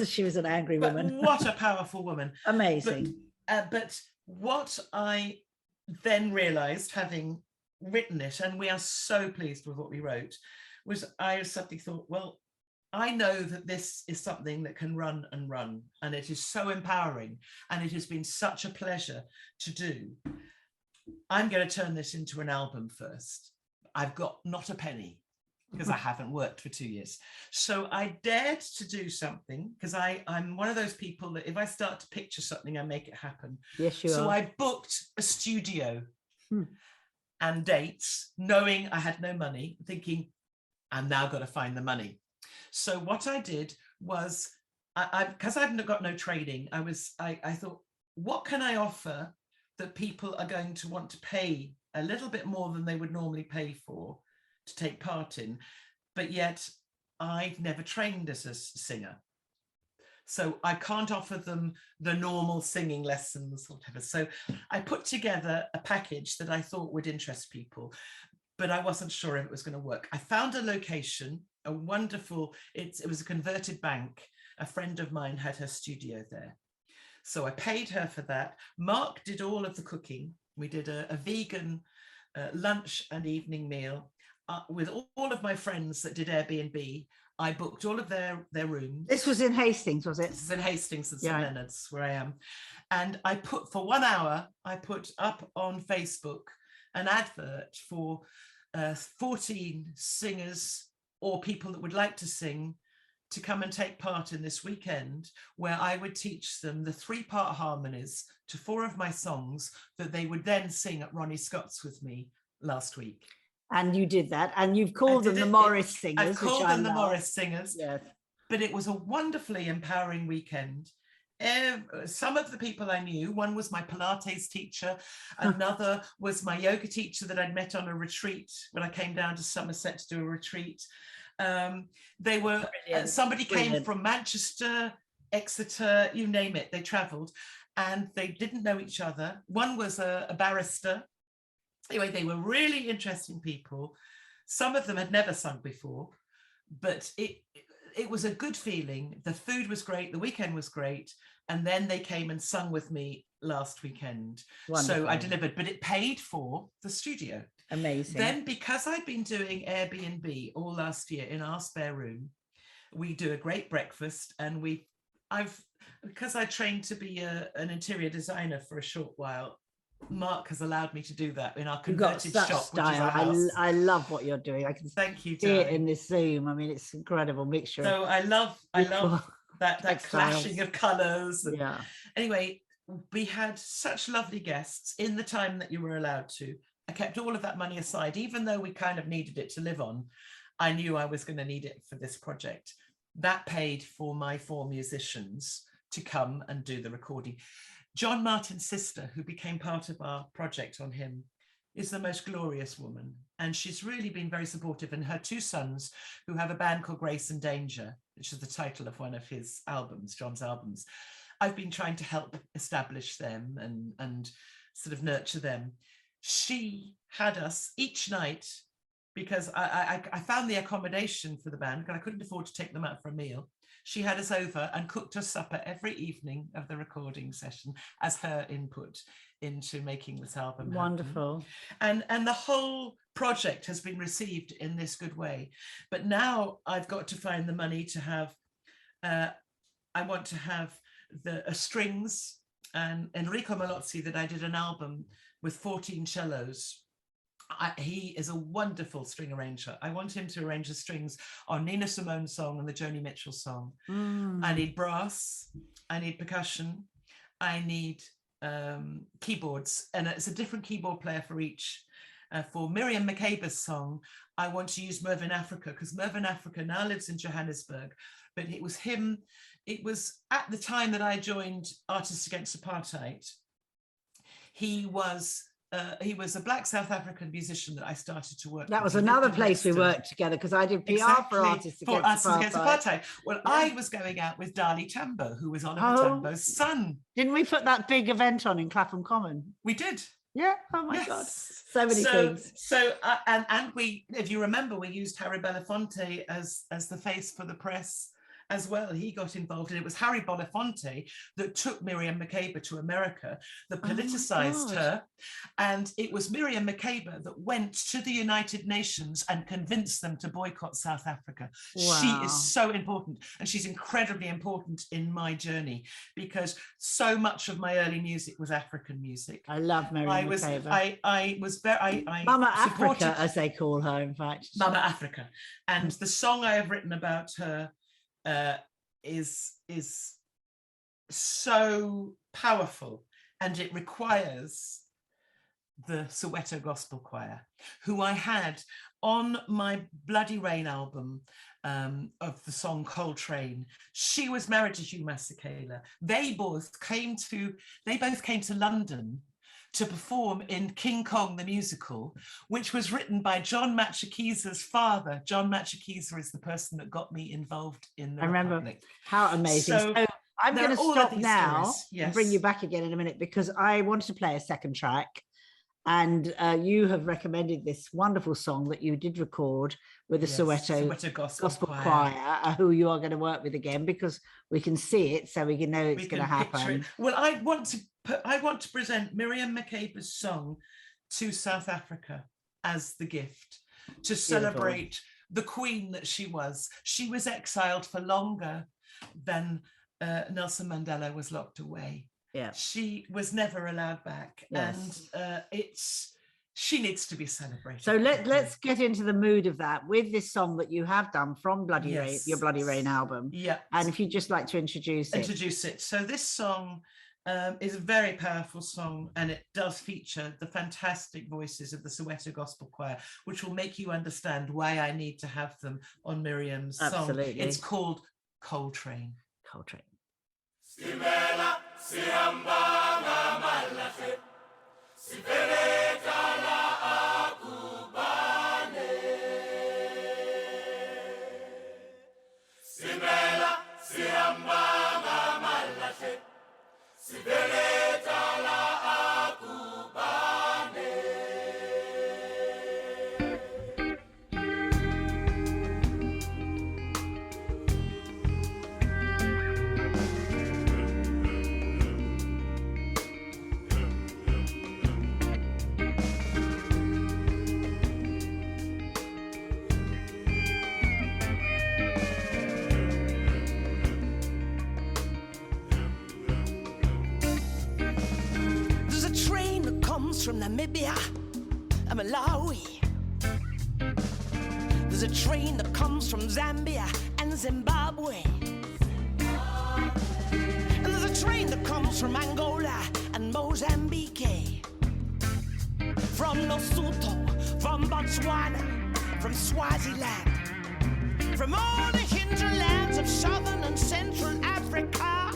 She was an angry woman. What a powerful woman. Amazing. But what I then realized, having written it, and we are so pleased with what we wrote, was I suddenly thought, well, I know that this is something that can run and run, and it is so empowering, and it has been such a pleasure to do. I'm going to turn this into an album first. I've got not a penny, because I haven't worked for 2 years. So I dared to do something, because I'm one of those people that if I start to picture something, I make it happen. Yes, you are. So I booked a studio and dates, knowing I had no money, thinking, I've now got to find the money. So what I did was, because I've got no training, I thought, what can I offer that people are going to want to pay a little bit more than they would normally pay for to take part in, but yet I've never trained as a singer. So I can't offer them the normal singing lessons, whatever. So I put together a package that I thought would interest people, but I wasn't sure if it was going to work. I found a location, a wonderful, it was a converted bank. A friend of mine had her studio there. So I paid her for that. Mark did all of the cooking. We did a vegan lunch and evening meal with all of my friends that did Airbnb. I booked all of their rooms. This was in Hastings, was it? This is in Hastings and St Leonard's, where I am. And I put, for 1 hour, I put up on Facebook an advert for 14 singers or people that would like to sing to come and take part in this weekend, where I would teach them the 3-part harmonies to 4 of my songs that they would then sing at Ronnie Scott's with me last week. And you did that, and you've called them the Morris Singers. I've called them the Morris Singers. Yes. But it was a wonderfully empowering weekend. Some of the people I knew, one was my Pilates teacher, another was my yoga teacher that I'd met on a retreat when I came down to Somerset to do a retreat. They were, somebody came from Manchester, Exeter, you name it, they traveled, and they didn't know each other. One was a barrister. Anyway, they were really interesting people. Some of them had never sung before, but it was a good feeling. The food was great, the weekend was great, and then they came and sung with me last weekend. Wonderful. So I delivered, but it paid for the studio. Amazing. Then, because I'd been doing Airbnb all last year in our spare room, we do a great breakfast, and because I trained to be an interior designer for a short while, Mark has allowed me to do that in our converted shop. Style. I love what you're doing. I can thank you, see it in this Zoom. I mean, it's incredible mixture. So I love that clashing of colours. Yeah. Anyway, we had such lovely guests in the time that you were allowed to. I kept all of that money aside, even though we kind of needed it to live on. I knew I was going to need it for this project. That paid for my 4 musicians to come and do the recording. John Martin's sister, who became part of our project on him, is the most glorious woman. And she's really been very supportive. And her 2 sons, who have a band called Grace and Danger, which is the title of one of his albums, John's albums, I've been trying to help establish them and sort of nurture them. She had us each night because I found the accommodation for the band because I couldn't afford to take them out for a meal. She had us over and cooked us supper every evening of the recording session as her input into making this album Wonderful. happen. And the whole project has been received in this good way. But now I've got to find the money to have, I want to have the strings, and Enrico Malozzi, that I did an album with 14 cellos. He is a wonderful string arranger. I want him to arrange the strings on Nina Simone's song and the Joni Mitchell song. I need brass, I need percussion, I need keyboards, and it's a different keyboard player for each. For Miriam Makeba's song, I want to use Mervyn Africa, because Mervyn Africa now lives in Johannesburg, but it was him. It was at the time that I joined Artists Against Apartheid. He was a Black South African musician that I started to work with. That was another place we worked together, because I did PR for Artists Against Apartheid. Well, I was going out with Dali Tambo, who was Oliver Tambo's son. Didn't we put that big event on in Clapham Common? We did. Yeah. Oh my God. So many things. So and we, if you remember, we used Harry Belafonte as the face for the press as well. He got involved, and it was Harry Belafonte that took Miriam Makeba to America, that politicized her. And it was Miriam Makeba that went to the United Nations and convinced them to boycott South Africa. Wow. She is so important, and she's incredibly important in my journey, because so much of my early music was African music. I love Miriam Makeba. I was very, Mama Africa, as they call her, in fact. Mama Africa. And the song I have written about her is so powerful, and it requires the Soweto Gospel Choir, who I had on my Bloody Rain album of the song Coltrane. She was married to Hugh Masekela. They both came to London to perform in King Kong the musical, which was written by John Matshikisa's father. John Matshikiza is the person that got me involved in the Republic. Remember. How amazing. So I'm going to stop now and bring you back again in a minute, because I want to play a second track. And you have recommended this wonderful song that you did record with the Soweto Gospel Choir, who you are going to work with again, because we can see it, so we can know it's going to happen. Well, I want to present Miriam Makeba's song to South Africa as the gift, to celebrate the queen that she was. She was exiled for longer than Nelson Mandela was locked away. Yeah, she was never allowed back. Yes. And she needs to be celebrated. So let's get into the mood of that with this song that you have done from Bloody Rain, your Bloody Rain album. Yeah. And if you'd just like to introduce it. So this song is a very powerful song, and it does feature the fantastic voices of the Soweto Gospel Choir, which will make you understand why I need to have them on Miriam's song. It's called Coltrane. Coltrane. Simela sihamba ngamalahle siveleta la akubane Simela sihamba ngamalahle siveleta la akubane from Namibia and Malawi. There's a train that comes from Zambia and Zimbabwe. And there's a train that comes from Angola and Mozambique. From Lesotho, from Botswana, from Swaziland. From all the hinterlands of southern and central Africa.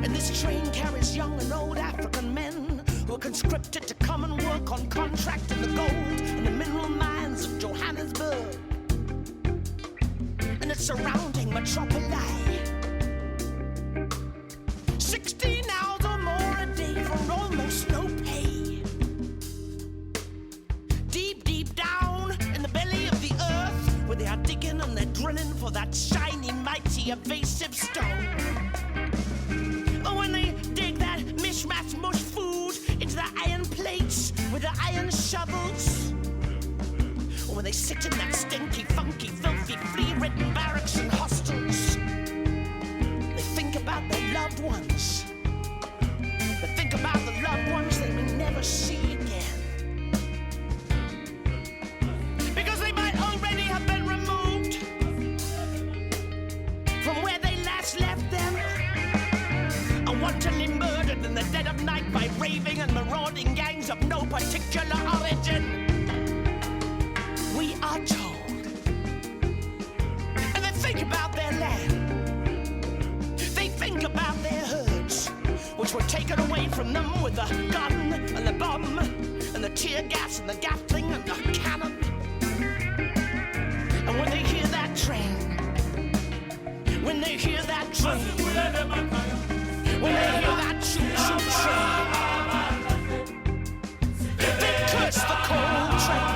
And this train carries young and old African men who are conscripted to come and work on contract in the gold and the mineral mines of Johannesburg and its surrounding metropoli. 16 hours or more a day for almost no pay. that shiny, mighty, evasive stone. Or when they dig that mishmash mush food into the iron plates with the iron shovels. Or when they sit in that stinky, funky, filthy, flea-ridden barracks and hostels. They think about their loved ones. They think about the loved ones they may never see again. Because they might already have been removed from where they last left them. And wantonly murdered in the dead of night by raving and marauding gangs of no particular origin. We are told. And they think about their land. They think about their herds, which were taken away from them with the gun and the bomb and the tear gas and the gatling and the cannon. And when they hear that train, when they hear that train, when they hear that choo-choo train, they curse the coal train.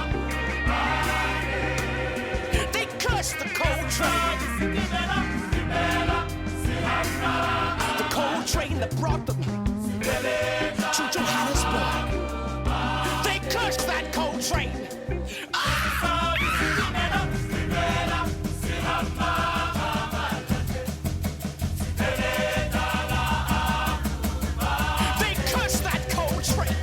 They curse the coal train. The coal train that brought them to Johannesburg. They cursed that coal train. They cursed that coal train.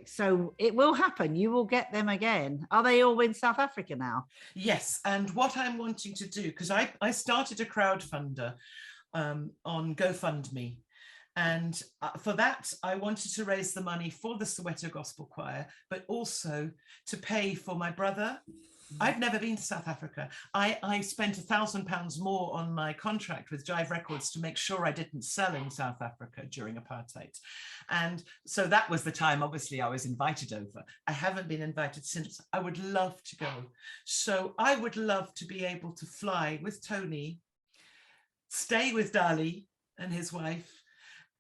So it will happen. You will get them again. Are they all in South Africa now? Yes. And what I'm wanting to do, because I started a crowdfunder on GoFundMe. And for that, I wanted to raise the money for the Soweto Gospel Choir, but also to pay for my brother. I've never been to South Africa. I spent £1,000 more on my contract with Jive Records to make sure I didn't sell in South Africa during apartheid. And so that was the time, obviously, I was invited over. I haven't been invited since. I would love to go. So I would love to be able to fly with Tony, stay with Dali and his wife,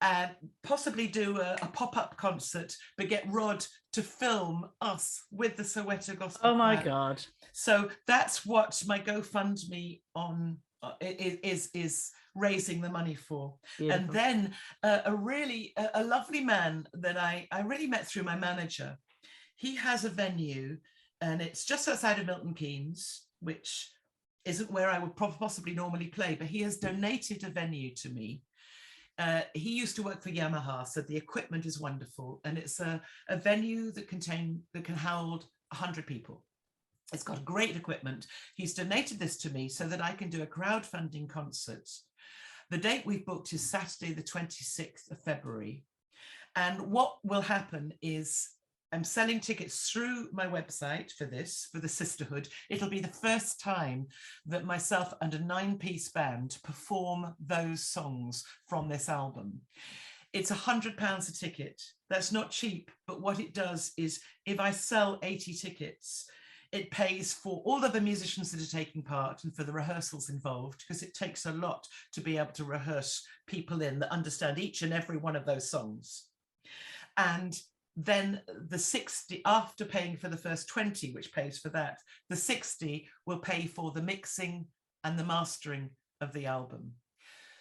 and possibly do a pop-up concert, but get Rod to film us with the Soweto Gospel Oh my Choir. God. So that's what my GoFundMe on is raising the money for. Beautiful. And then a lovely man that I really met through my manager. He has a venue and it's just outside of Milton Keynes, which isn't where I would possibly normally play, but he has donated a venue to me. He used to work for Yamaha, so the equipment is wonderful, and it's a venue that can hold 100 people. It's got great equipment. He's donated this to me so that I can do a crowdfunding concert. The date we've booked is Saturday, the 26th of February. And what will happen is I'm selling tickets through my website for the Sisterhood. It'll be the first time that myself and a 9-piece band perform those songs from this album. It's £100 a ticket. That's not cheap, but what it does is if I sell 80 tickets, it pays for all of the musicians that are taking part and for the rehearsals involved, because it takes a lot to be able to rehearse people in that understand each and every one of those songs. And then the 60, after paying for the first 20, which pays for that, the 60 will pay for the mixing and the mastering of the album.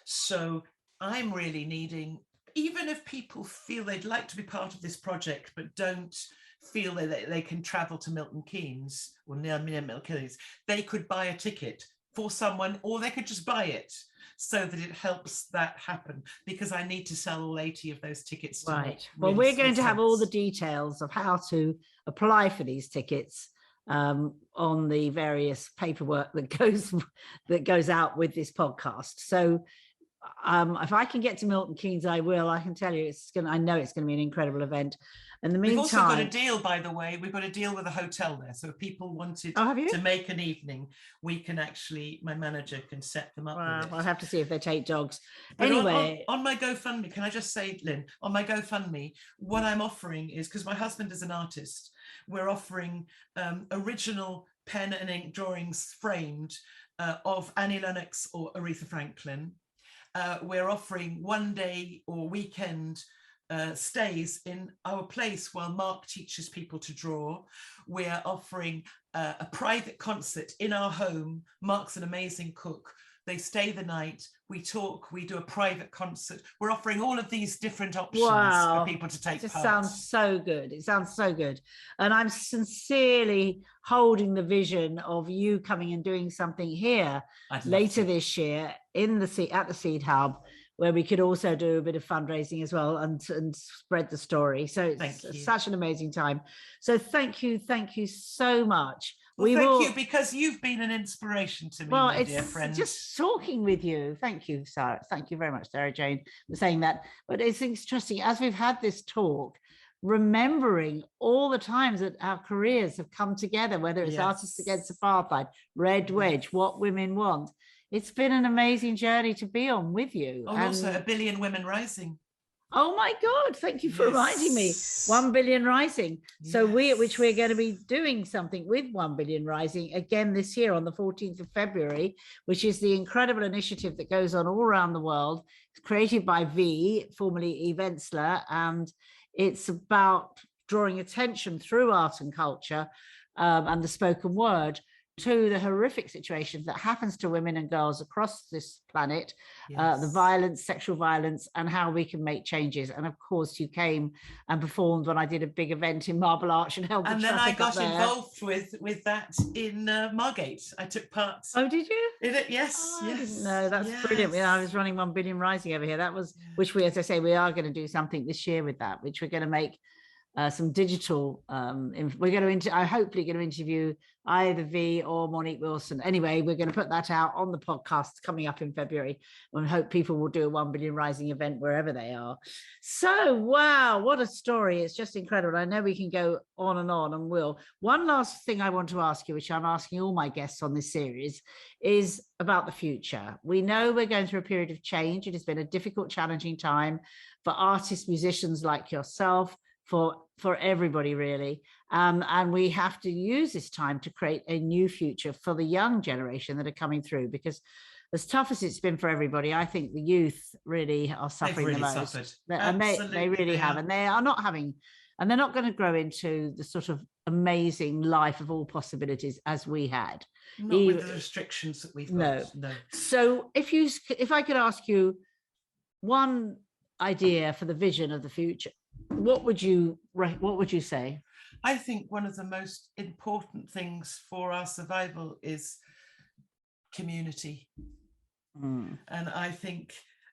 So I'm really needing, even if people feel they'd like to be part of this project, but don't feel that they can travel to Milton Keynes or near Milton Keynes, they could buy a ticket for someone, or they could just buy it so that it helps that happen, because I need to sell all 80 of those tickets. Right. Well, we're going to have all the details of how to apply for these tickets on the various paperwork that goes out with this podcast. So if I can get to Milton Keynes, I will. I can tell you, I know it's going to be an incredible event. In the meantime, we've also got a deal, by the way. We've got a deal with a hotel there. So if people wanted to make an evening, we can actually, my manager can set them up. With it. I'll have to see if they take dogs. But anyway, on my GoFundMe, can I just say, Lynn, on my GoFundMe, what I'm offering is, because my husband is an artist, we're offering original pen and ink drawings framed of Annie Lennox or Aretha Franklin. We're offering one day or weekend stays in our place while Mark teaches people to draw. We're offering a private concert in our home. Mark's an amazing cook. They stay the night, we talk, we do a private concert. We're offering all of these different options for people to take part. It just sounds so good. It sounds so good. And I'm sincerely holding the vision of you coming and doing something here later this year at the Seed Hub, where we could also do a bit of fundraising as well and spread the story. So it's such an amazing time. So thank you so much. Well, thank you, because you've been an inspiration to me, my dear friend. Just talking with you. Thank you, Sarah. Thank you very much, Sarah Jane, for saying that. But it's interesting, as we've had this talk, remembering all the times that our careers have come together, whether it's Artists Against Apartheid, Red Wedge, What Women Want. It's been an amazing journey to be on with you. And also 1 billion women rising. Oh my God, thank you for reminding me. 1 billion rising. So which we're going to be doing something with 1 billion rising again this year on the 14th of February, which is the incredible initiative that goes on all around the world. It's created by V, formerly Eve Ensler, and it's about drawing attention through art and culture and the spoken word to the horrific situations that happens to women and girls across this planet, the violence, sexual violence, and how we can make changes. And of course, you came and performed when I did a big event in Marble Arch and held the traffic. And then I got involved with that in Margate. I took part. Oh, did you? Did it? Yes. Oh, yes. I didn't know. That's brilliant. I was running 1 billion rising over here. That was, which we, as I say, we are going to do something this year with that, which we're going to make some digital. We're going to hopefully going to interview either V or Monique Wilson. Anyway, we're going to put that out on the podcast coming up in February, and hope people will do a 1 Billion Rising event wherever they are. So, wow, what a story. It's just incredible. I know we can go on and will. One last thing I want to ask you, which I'm asking all my guests on this series, is about the future. We know we're going through a period of change. It has been a difficult, challenging time for artists, musicians like yourself, for everybody really, and we have to use this time to create a new future for the young generation that are coming through, because as tough as it's been for everybody, I think the youth really are suffering the most. Suffered. And they really have, and they are not having, and they're not going to grow into the sort of amazing life of all possibilities as we had. Not with the restrictions that we've got. No. So if I could ask you one idea for the vision of the future, what would you say? I think one of the most important things for our survival is community. And I think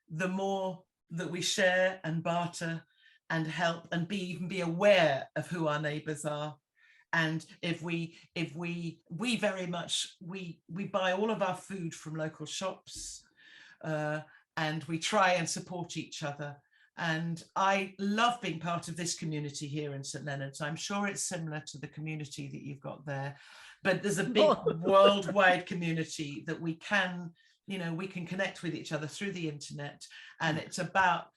the more that we share and barter and help and be aware of who our neighbours are, and if we very much we buy all of our food from local shops, and we try and support each other. And I love being part of this community here in St Leonard's. I'm sure it's similar to the community that you've got there, but there's a big worldwide community that we can connect with each other through the internet. And it's about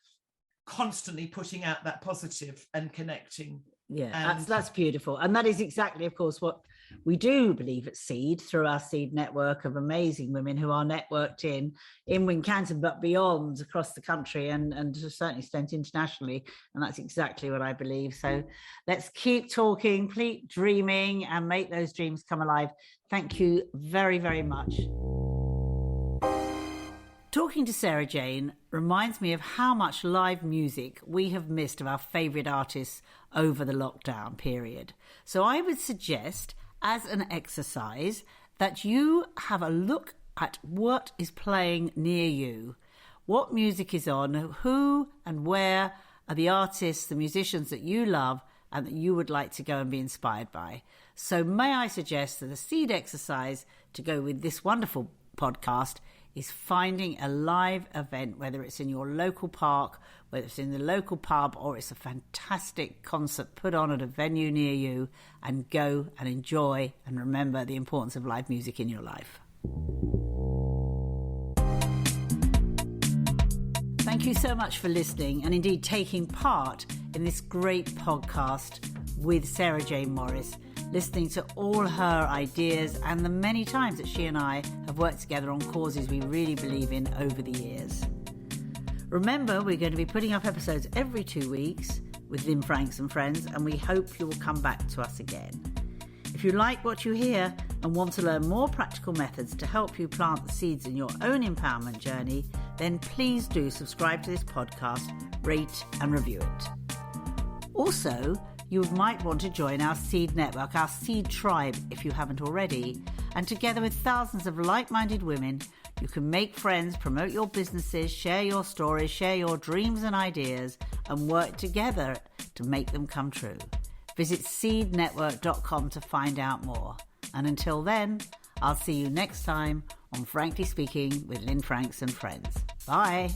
constantly putting out that positive and connecting. Yeah, that's beautiful. And that is exactly, of course, what we do believe at Seed, through our Seed network of amazing women who are networked in Wincanton, but beyond, across the country and to a certain extent internationally. And that's exactly what I believe. So let's keep talking, keep dreaming, and make those dreams come alive. Thank you very, very much. Talking to Sarah Jane reminds me of how much live music we have missed of our favourite artists over the lockdown period. So I would suggest, as an exercise, that you have a look at what is playing near you, what music is on, who and where are the artists, the musicians that you love and that you would like to go and be inspired by. So may I suggest that a Seed exercise to go with this wonderful podcast is finding a live event, whether it's in your local park, whether it's in the local pub, or it's a fantastic concert put on at a venue near you, and go and enjoy and remember the importance of live music in your life. Thank you so much for listening and indeed taking part in this great podcast with Sarah Jane Morris, listening to all her ideas and the many times that she and I have worked together on causes we really believe in over the years. Remember, we're going to be putting up episodes every 2 weeks with Lynne Franks and Friends, and we hope you will come back to us again. If you like what you hear and want to learn more practical methods to help you plant the seeds in your own empowerment journey, then please do subscribe to this podcast, rate and review it. Also, you might want to join our Seed network, our Seed tribe, if you haven't already. And together with thousands of like-minded women, you can make friends, promote your businesses, share your stories, share your dreams and ideas, and work together to make them come true. Visit seednetwork.com to find out more. And until then, I'll see you next time on Frankly Speaking with Lynne Franks and Friends. Bye.